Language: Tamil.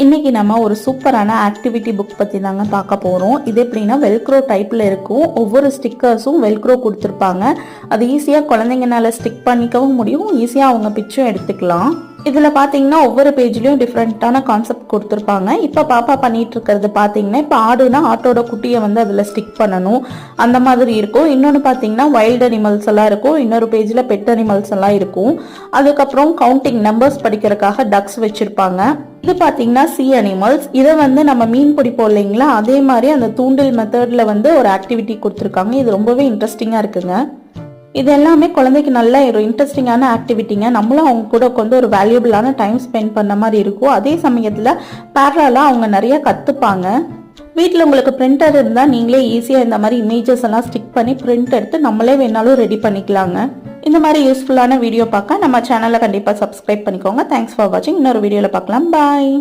இன்னைக்கு நம்ம ஒரு சூப்பரான ஆக்டிவிட்டி புக் பற்றி தாங்க பார்க்க போகிறோம். இது எப்படின்னா வெல்க்ரோ டைப்பில் இருக்கும். ஒவ்வொரு ஸ்டிக்கர்ஸும் வெல்க்ரோ கொடுத்துருப்பாங்க. அது ஈஸியாக குழந்தைங்கனால ஸ்டிக் பண்ணிக்கவும் முடியும், ஈஸியாக அவங்க பிச்சும் எடுத்துக்கலாம். இதில் பார்த்தீங்கன்னா ஒவ்வொரு பேஜ்லேயும் டிஃப்ரெண்ட்டான கான்செப்ட் கொடுத்துருப்பாங்க. இப்போ பாப்பா பண்ணிட்டு இருக்கிறது பார்த்தீங்கன்னா, இப்போ ஆடுனா ஆட்டோட குட்டியை வந்து அதில் ஸ்டிக் பண்ணணும், அந்த மாதிரி இருக்கும். இன்னொன்று பார்த்தீங்கன்னா வைல்டு அனிமல்ஸ் எல்லாம் இருக்கும். இன்னொரு பேஜில் பெட் அனிமல்ஸ் எல்லாம் இருக்கும். அதுக்கப்புறம் கவுண்டிங் நம்பர்ஸ் படிக்கிறதுக்காக டக்ஸ் வச்சுருப்பாங்க. இது பார்த்தீங்கன்னா சி அனிமல்ஸ். இதை வந்து நம்ம மீன் பிடிப்போம் இல்லைங்களா, அதே மாதிரி அந்த தூண்டில் மெத்தடில் வந்து ஒரு ஆக்டிவிட்டி கொடுத்துருக்காங்க. இது ரொம்பவே இன்ட்ரெஸ்டிங்காக இருக்குங்க. இது எல்லாமே குழந்தைக்கு நல்ல ஒரு இன்ட்ரெஸ்டிங்கான ஆக்டிவிட்டிங்க. நம்மளும் அவங்க கூட உட்காந்து ஒரு வேல்யூபிளான டைம் ஸ்பெண்ட் பண்ண மாதிரி இருக்கும். அதே சமயத்தில் பேரலாக அவங்க நிறைய கற்றுப்பாங்க. வீட்டில் உங்களுக்கு பிரிண்டர் இருந்தால் நீங்களே ஈஸியாக இந்த மாதிரி இமேஜஸ் எல்லாம் ஸ்டிக் பண்ணி பிரிண்ட் எடுத்து நம்மளே வேணாலும் ரெடி பண்ணிக்கலாங்க. இந்த மாதிரி யூஸ்ஃபுல்லான வீடியோ பார்க்க நம்ம சேனலை கண்டிப்பாக சப்ஸ்கிரைப் பண்ணிக்கோங்க. தேங்க்ஸ் ஃபார் வாட்சிங். இன்னொரு வீடியோவில் பார்க்கலாம். பாய்.